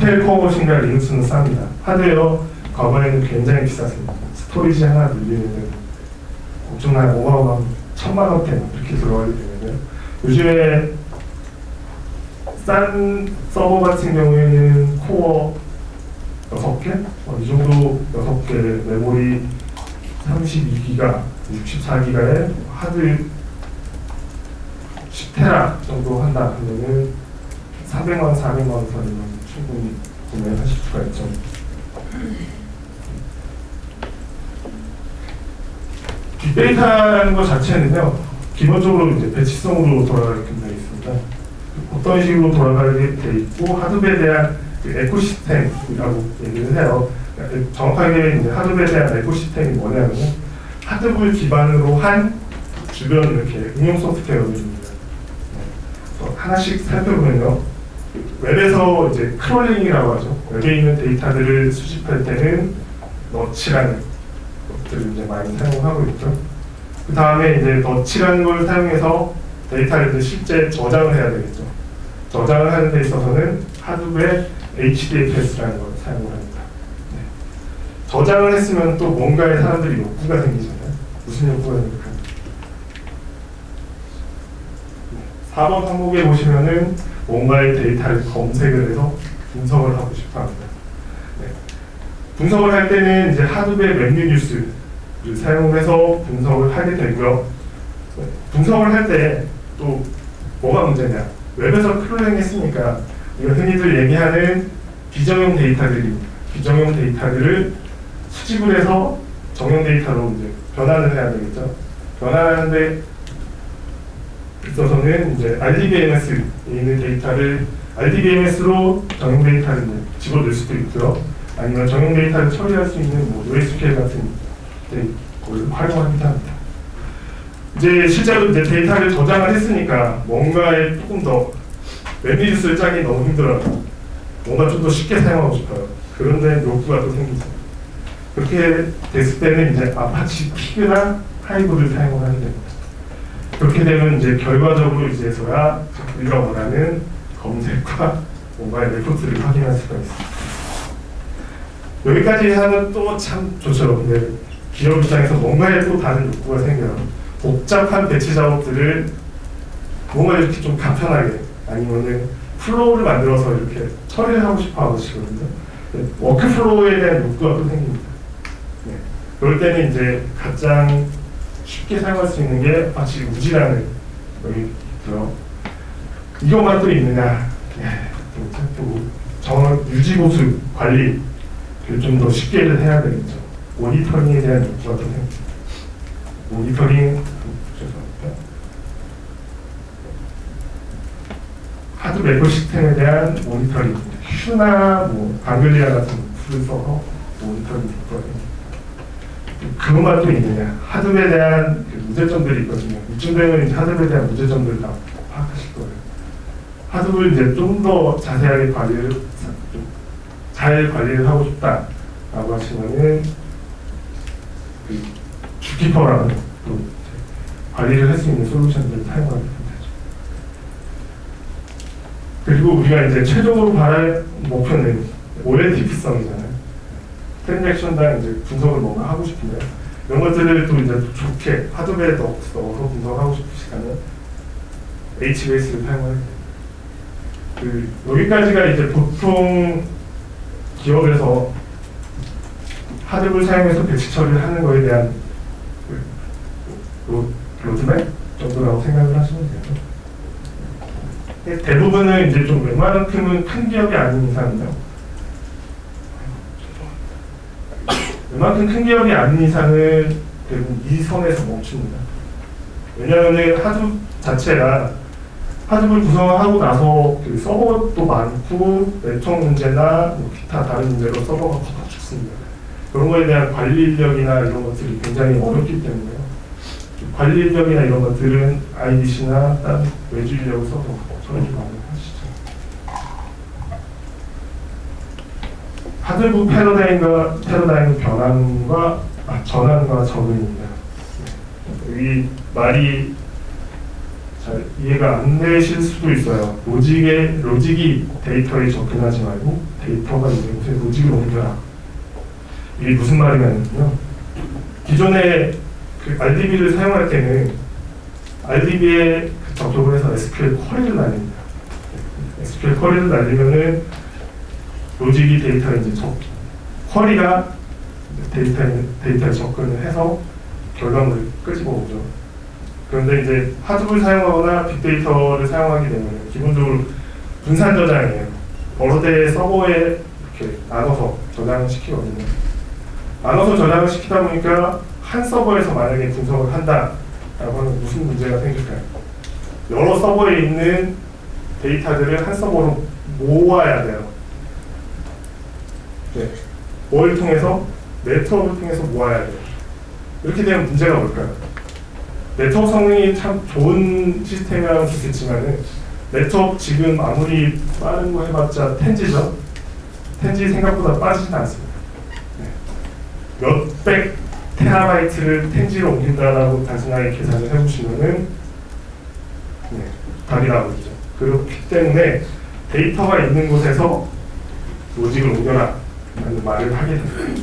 인텔 코어신과 리눅스는 쌉니다. 하드웨어 과거에는 굉장히 비쌌습니다. 스토리지 하나 늘리는 엄청난 어마어마한 1000만원대 이렇게 들어가기 때문에 요즘에 싼 서버 같은 경우에는 코어 6개? 이 정도 6개 메모리 32기가, 64기가에 하드 10테라 정도 한다 하면은 300만, 400만 선이면 충분히 구매하실 수가 있죠. 빅데이터라는 것 자체는요, 기본적으로 이제 배치성으로 돌아가게끔 되어 있습니다. 어떤 식으로 돌아가게 되어 있고, 하드웨어에 대한 에코시스템이라고 얘기를 해요. 정확하게 이제 하드웨어에 대한 에코시스템이 뭐냐면, 하드웨어 기반으로 한 주변 이렇게 응용 소프트웨어들입니다. 하나씩 살펴보면요, 웹에서 이제 크롤링이라고 하죠. 웹에 있는 데이터들을 수집할 때는 너치라는 것들을 이제 많이 사용하고 있죠. 그 다음에 이제 너치라는 걸 사용해서 데이터를 실제 저장을 해야 되겠죠. 저장을 하는 데 있어서는 하드웨어 HDFS라는 걸 사용을 합니다. 네. 저장을 했으면 또 뭔가에 사람들이 욕구가 생기잖아요. 무슨 욕구가 생길까요? 4번 항목에 보시면은 뭔가의 데이터를 검색을 해서 분석을 하고 싶어 합니다. 네. 분석을 할 때는 이제 하드웨어 맵뉴뉴스를 사용해서 분석을 하게 되고요. 네. 분석을 할 때 또 뭐가 문제냐? 웹에서 크롤링 했으니까 우리가 흔히들 얘기하는 비정형 데이터들입니다. 비정형 데이터들을 수집을 해서 정형 데이터로 이제 변환을 해야 되겠죠. 변환하는데 있어서는 이제 RDBMS에 있는 데이터를 RDBMS로 정형 데이터를 집어넣을 수도 있고요. 아니면 정형 데이터를 처리할 수 있는 뭐 NoSQL 같은 걸 활용하기도 합니다. 이제 실제로 이제 데이터를 저장을 했으니까 뭔가에 조금 더 웹뉴스를 짜기 너무 힘들어요. 뭔가 좀 더 쉽게 사용하고 싶어요. 그런데 욕구가 또 생기죠. 그렇게 됐을 때는 이제 아파치 피그나 하이브를 사용을 하게 됩니다. 그렇게 되면 이제 결과적으로 이제서야 우리가 원하는 검색과 뭔가의 레포트를 확인할 수가 있습니다. 여기까지 하면 또 참 좋죠. 근데 기업 입장에서 뭔가에 또 다른 욕구가 생겨요. 복잡한 배치 작업들을 뭔가 이렇게 좀 간편하게 아니면은 플로우를 만들어서 이렇게 처리를 하고 싶어 하시거든요. 워크플로우에 대한 욕구가 또 생깁니다. 네. 그럴 때는 이제 가장 쉽게 사용할 수 있는 게 마치 우지라는 여기 있고요. 이것만 또 있느냐? 정확 유지보수 관리를 좀 더 쉽게 해야 되겠죠. 모니터링에 대한 욕구가 또 생깁니다. 모니터링 죄송합니다. 하드웨어 에코시스템에 대한 모니터링, 슈나 뭐 방글리아 같은 툴을 써서 모니터링 있거든요. 그것만 또 있느냐? 하드웨어에 대한 그 문제점들이 있거든요. 이쯤 되면 이제 하드웨어에 대한 문제점들을 다 파악하실 거예요. 하드웨어를 이제 좀 더 자세하게 잘 관리를 하고 싶다라고 하시면은 그 주키퍼라는 또 관리를 할 수 있는 솔루션들을 사용하게 됩니다. 그리고 우리가 이제 최종으로 바랄 목표는 OLTP성이잖아요. 트랜잭션당 이제 분석을 뭔가 하고 싶은데 이런 것들을 또 이제 좋게 하드웨어에 넣어서 분석하고 싶으시다면 HBase를 사용하게 됩니다. 여기까지가 이제 보통 기업에서 하드웨어를 사용해서 배치 처리를 하는 거에 대한 로드맵 정도라고 생각을 하시면 돼요. 대부분은 이제 좀 웬만큼은 큰 기업이 아닌 이상은요. 웬만큼 큰 기업이 아닌 이상은 대부분 이 선에서 멈춥니다. 왜냐하면 하드 자체가 하드웨어를 구성하고 나서 그 서버도 많고 네트워크 문제나 뭐 기타 다른 문제로 서버가 팍팍 죽습니다. 그런 거에 대한 관리 인력이나 이런 것들이 굉장히 어렵기 때문에요. 관리 인력이나 이런 것들은 IDC나 다른 외주 인력을 써서 처리를 많이 하시죠. 하드웨어 패러다임의 변환과 전환과 적응입니다. 여기 말이 잘 이해가 안 되실 수도 있어요. 로직이 데이터에 접근하지 말고 데이터가 있는 곳에 로직을 옮겨라. 이게 무슨 말이냐면요. 기존에 그 RDB를 사용할 때는 RDB에 접속을 해서 SQL 쿼리를 날립니다. SQL 쿼리를 날리면은 로직이 데이터에 이제 쿼리가 데이터에 접근을 해서 결과물을 끄집어 오죠. 그런데 이제 하드를 사용하거나 빅데이터를 사용하게 되면 기본적으로 분산 저장이에요. 여러 대의 서버에 이렇게 나눠서 저장을 시키거든요. 나눠서 저장을 시키다 보니까 한 서버에서 만약에 분석을 한다라고 하면 무슨 문제가 생길까요? 여러 서버에 있는 데이터들을 한 서버로 모아야 돼요. 네. 뭘 통해서? 네트워크를 통해서 모아야 돼요. 이렇게 되면 문제가 뭘까요? 네트워크 성능이 참 좋은 시스템이라면 좋겠지만은 네트워크 지금 아무리 빠른 거 해봤자 10G죠? 10G 생각보다 빠지진 않습니다. 네. 몇백 테라바이트를 10G로 옮긴다라고 단순하게 계산을 해보시면은 네, 답이 나오죠. 그렇기 때문에 데이터가 있는 곳에서 로직을 옮겨라 라는 말을 하게 됩니다.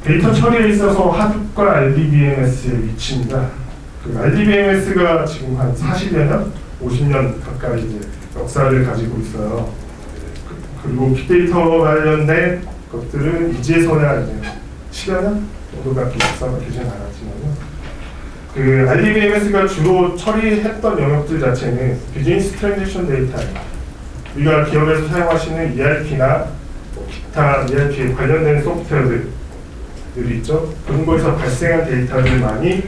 데이터 처리에 있어서 하둡과 RDBMS의 위치입니다. 그 RDBMS가 지금 한 40여 년, 50년 가까이 이제 역사를 가지고 있어요. 그리고 빅데이터 관련된 것들은 이제서야 이제 10여 년 정도밖에 역사가 되진 않았지만요. 그 RDBMS가 주로 처리했던 영역들 자체는 비즈니스 트랜지션 데이터예요. 우리가 기업에서 사용하시는 ERP나 기타 ERP에 관련된 소프트웨어들이 있죠. 그런 거에서 발생한 데이터를 많이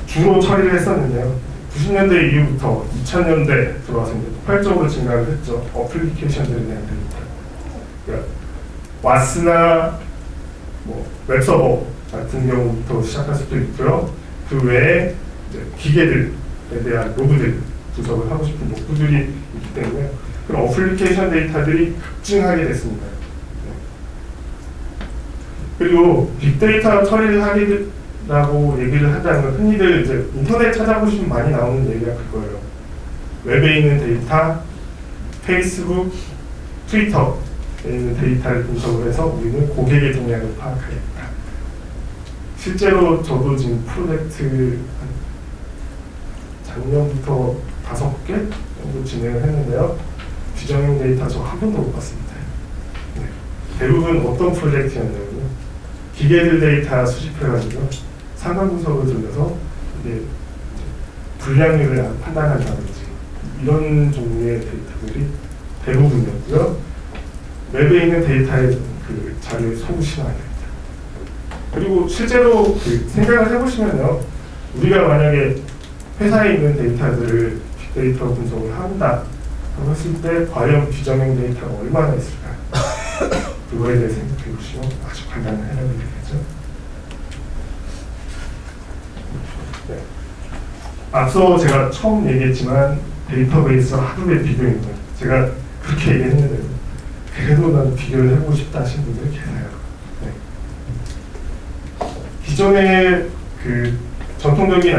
주로 처리를 했었는데요. 90년대 이후부터 2000년대 들어와서 이제 폭발적으로 증가를 했죠. 어플리케이션들에 대한 데이터. 그러니까 와스나 뭐 웹서버 같은 경우부터 시작할 수도 있고요. 그 외에 기계들에 대한 로그들 분석을 하고 싶은 욕구들이 있기 때문에 그런 어플리케이션 데이터들이 급증하게 됐습니다. 그리고 빅데이터 처리를 하기라고 얘기를 하자면 흔히들 이제 인터넷 찾아보시면 많이 나오는 얘기가 그거예요. 웹에 있는 데이터, 페이스북, 트위터에 있는 데이터를 분석을 해서 우리는 고객의 동향을 파악하겠다. 실제로 저도 지금 프로젝트 작년부터 5개 정도 진행을 했는데요. 비정형 데이터 저 한 번도 못 봤습니다. 네. 대부분 어떤 프로젝트였냐면요. 기계들 데이터 수집해가지고 상관 분석을 돌려서 이제 불량률을 판단한다든지 이런 종류의 데이터들이 대부분이었고요. 웹에 있는 데이터의 그 자료에 속으시면 안 됩니다. 그리고 실제로 그 생각을 해보시면요. 우리가 만약에 회사에 있는 데이터들을 빅데이터 분석을 한다 하고 했을 때 과연 비정형 데이터가 얼마나 있을까요? 그거에 대해 생각해 보시면 아주 간단한 해답이 되겠죠. 네. 앞서 제가 처음 얘기했지만 데이터베이스와 하드웨어 비교입니다. 제가 그렇게 얘기했는데 그래도 난 비교를 해보고 싶다 하시는 분들이 계세요. 네. 기존의 그 전통적인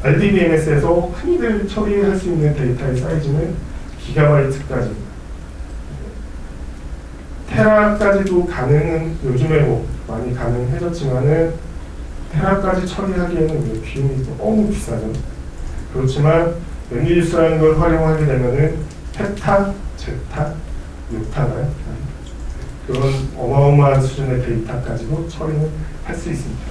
RDBMS에서 흔히들 처리할 수 있는 데이터의 사이즈는 기가바이트까지입니다. 테라까지도 가능은 요즘에 뭐 많이 가능해졌지만은 테라까지 처리하기에는 비용이 너무 비싸죠. 그렇지만 웹뉴스라는 걸 활용하게 되면은 페타, 제타, 요타나요? 그런 어마어마한 수준의 데이터까지도 처리는 할 수 있습니다.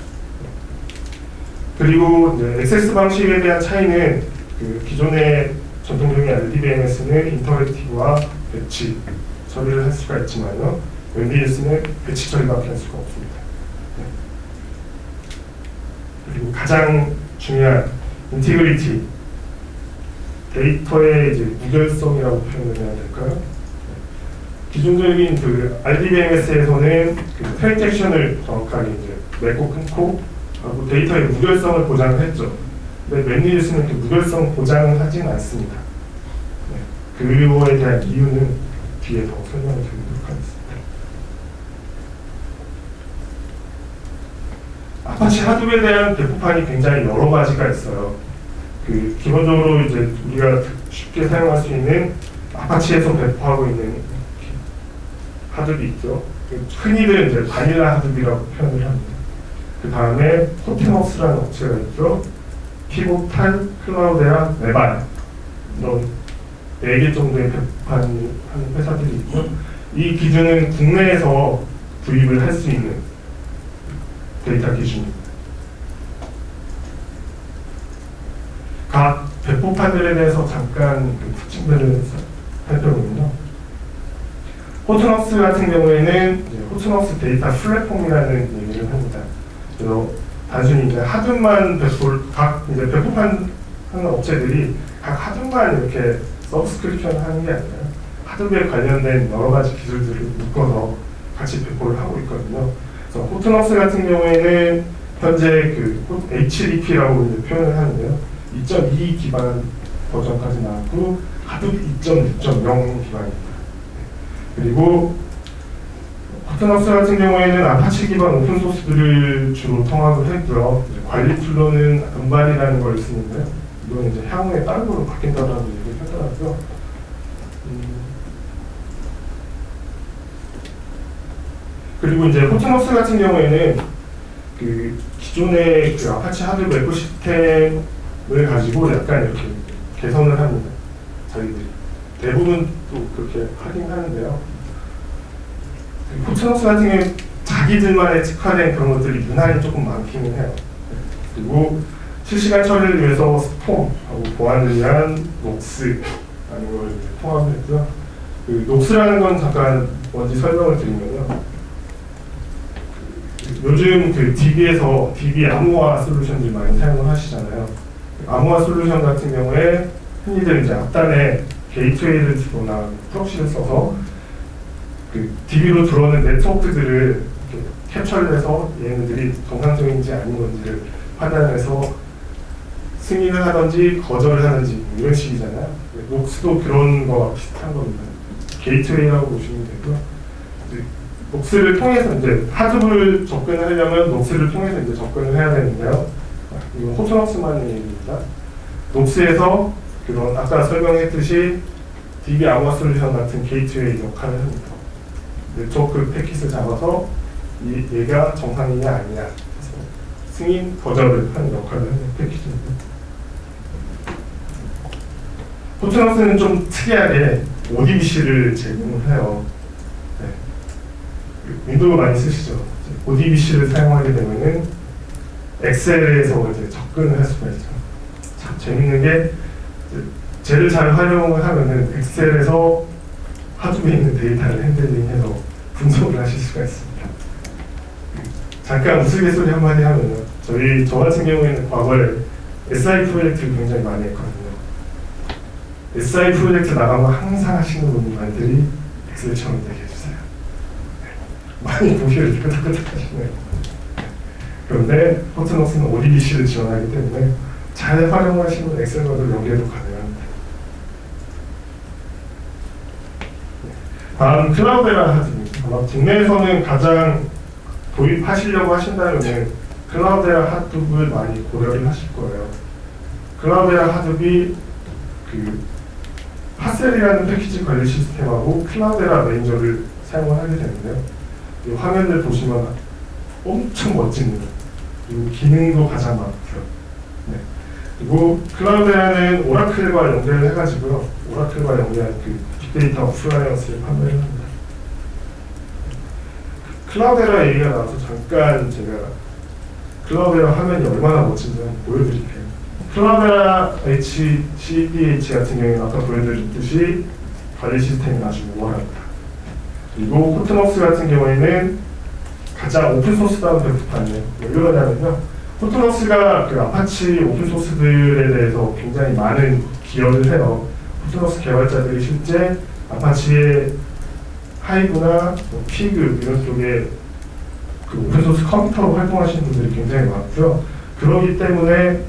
그리고 이제 액세스 방식에 대한 차이는 그 기존의 전통적인 RDBMS는 인터랙티브와 배치 처리를 할 수가 있지만요. 웹BS는 배치 처리밖에 할 수가 없습니다. 네. 그리고 가장 중요한 인티그리티, 데이터의 이제 무결성이라고 표현을 해야 될까요? 네. 기존적인 그 RDBMS에서는 그 트랜잭션을 정확하게 이제 맺고 끊고 하고 데이터의 무결성을 보장을 했죠. 근데 웹뉴스는 그 무결성 보장을 하지는 않습니다. 네. 그거에 대한 이유는 뒤에 더 설명을 드리도록 하겠습니다. 아파치 하드웨어에 대한 배포판이 굉장히 여러 가지가 있어요. 기본적으로 이제 우리가 쉽게 사용할 수 있는 아파치에서 배포하고 있는 하드비 있죠. 흔히들 이제 바닐라 하드비라고 표현을 합니다. 그 다음에 코트너스라는 업체가 있죠. 피보탈, 클라우데아, 웨발 이런 4개 정도의 배포하는 회사들이 있고, 이 기준은 국내에서 구입을 할 수 있는 데이터 기준입니다. 각 배포판들에 대해서 잠깐 특징들을 살펴보면요. 호트너스 같은 경우에는 호트너스 데이터 플랫폼이라는 얘기를 합니다. 그래서 단순히 이제 하드만 각 이제 배포판 하는 업체들이 각 하드만 이렇게 서브스크립션 하는 게 아니라 하드웨어 관련된 여러 가지 기술들을 묶어서 같이 배포를 하고 있거든요. 그래서 호트너스 같은 경우에는 현재 HDP라고 이제 표현을 하는데요. 2.2 기반 버전까지 나왔고 하드 2.6.0 기반입니다. 그리고 호트너스 같은 경우에는 아파치 기반 오픈 소스들을 주로 통합을 했고요. 관리 툴로는 음반이라는 걸 쓰는데요. 이건 이제 향후에 다른 걸로 바뀐다라고 얘기를 하더라고요. 그리고 이제 호트너스 같은 경우에는 기존의 아파치 하드웨어 에코시스템을 가지고 약간 이렇게 개선을 합니다. 자기들이 대부분 또 그렇게 하긴 하는데요. 호트너스 같은 경우는 자기들만의 특화된 그런 것들이 유난히 조금 많기는 해요. 그리고 실시간 처리를 위해서 스톰하고 보안을 위한 녹스라는 걸 통합을 했고요. 녹스라는 건 잠깐 먼저 설명을 드리면요. 요즘 DB에서 DB 암호화 솔루션들 많이 사용을 하시잖아요. 암호화 솔루션 같은 경우에 흔히들 이제 앞단에 게이트웨이를 주거나 프록시를 써서 DB로 들어오는 네트워크들을 캡처를 해서 얘네들이 정상적인지 아닌 건지를 판단해서 승인을 하든지 거절을 하든지 이런 식이잖아요. 녹스도 그런 거와 비슷한 겁니다. 게이트웨이라고 보시면 되고요. 녹스를 통해서 이제 하드를 접근을 하려면 녹스를 통해서 이제 접근을 해야 되는데요. 이건 호트너스만의 얘기입니다. 녹스에서 그런 아까 설명했듯이 DB 암호화 솔루션 같은 게이트웨이 역할을 합니다. 네트워크 패킷을 잡아서 얘가 정상이냐 아니냐 해서 승인 거절을 하는 역할을 하는 패킷입니다. 호트너스는 좀 특이하게 ODBC를 제공을 해요. 윈도우 많이 쓰시죠? ODBC를 사용하게 되면은 엑셀에서 이제 접근을 할 수가 있죠. 참 재밌는 게 쟤를 잘 활용을 하면은 엑셀에서 하드에 있는 데이터를 핸들링해서 분석을 하실 수가 있습니다. 잠깐 우스갯소리 한마디 하면요. 저 같은 경우에는 과거에 SI 프로젝트를 굉장히 많이 했거든요. SI 프로젝트 나가면 항상 하시는 분들이 엑셀처럼 되게 해주세요. 많이 보기를 끄덕끄덕 하시네요. 그런데 호트너스는 ODBC를 지원하기 때문에 잘 활용하시면 엑셀과도 연계도 가능합니다. 다음 클라우데라 하드입니다. 아마 국내에서는 가장 도입하시려고 하신다면 클라우데라 하드를 많이 고려를 하실 거예요. 클라우데라 하드비 파셀이라는 패키지 관리 시스템하고 클라우데라 매니저를 사용을 하게 되는데요. 이 화면을 보시면 엄청 멋집니다. 그리고 기능도 가장 많고요. 네. 그리고 클라우데라는 오라클과 연결을 해가지고요. 오라클과 연결한 빅데이터 어플라이언스를 판매를 합니다. 클라우데라 얘기가 나와서 잠깐 제가 클라우데라 화면이 얼마나 멋진지 한번 보여드릴게요. 클라우데라 HCDH 같은 경우에는 아까 보여드렸듯이 관리 시스템이 아주 우월합니다. 그리고 호트너스 같은 경우에는 가장 오픈소스다운 배포판이에요. 왜 그러냐면요. 호트너스가 아파치 오픈소스들에 대해서 굉장히 많은 기여를 해요. 호트너스 개발자들이 실제 아파치의 하이브나 피그 이런 쪽에 오픈소스 컴퓨터로 활동하시는 분들이 굉장히 많고요. 그렇기 때문에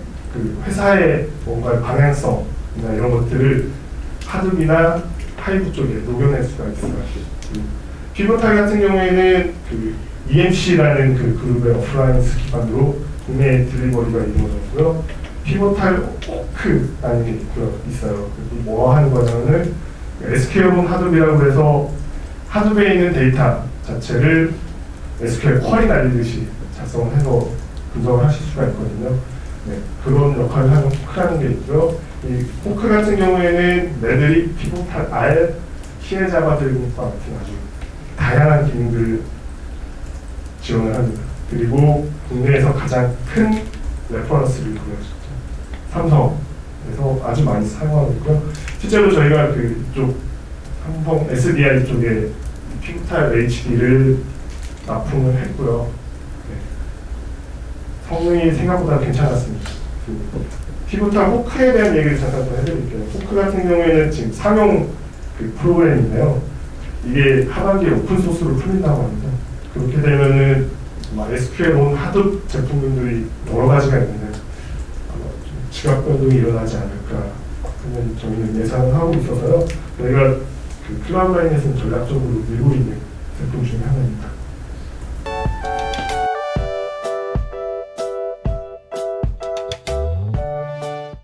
회사의 뭔가 방향성이나 이런 것들을 하드비나 하이브 쪽에 녹여낼 수가 있어요. 피보탈 같은 경우에는 EMC라는 그룹의 어플라이언스 기반으로 국내 딜리버리가 이루어졌고요. 피보탈 호크라는 게 있어요. 뭐 하는 거냐면은 SQL온 하드베라고 해서 하드베에 있는 데이터 자체를 SQL 쿼리 날리듯이 작성을 해서 분석을 하실 수가 있거든요. 네, 그런 역할을 하는 호크라는 게 있고요. 이 호크 같은 경우에는 매들이 피보탈 R, 피해자가 들과 같은 아주 다양한 기능들을 지원을 합니다. 그리고 국내에서 가장 큰 레퍼런스를 보여줬죠. 삼성에서 아주 많이 사용하고 있고요. 실제로 저희가 그쪽 삼성 SDI 쪽에 피보탈 HD를 납품을 했고요. 네. 성능이 생각보다 괜찮았습니다. 피보탈 호크에 대한 얘기를 잠깐 더 해드릴게요. 호크 같은 경우에는 지금 상용 프로그램인데요. 이게 하반기에 오픈소스로 풀린다고 합니다. 그렇게 되면은 SQL온 하드 제품들이 여러 가지가 있는데 아마 좀 지각 변동이 일어나지 않을까 하는 저희는 예상을 하고 있어서요. 저희가 클라우드 라인에서는 전략적으로 밀고 있는 제품 중에 하나입니다.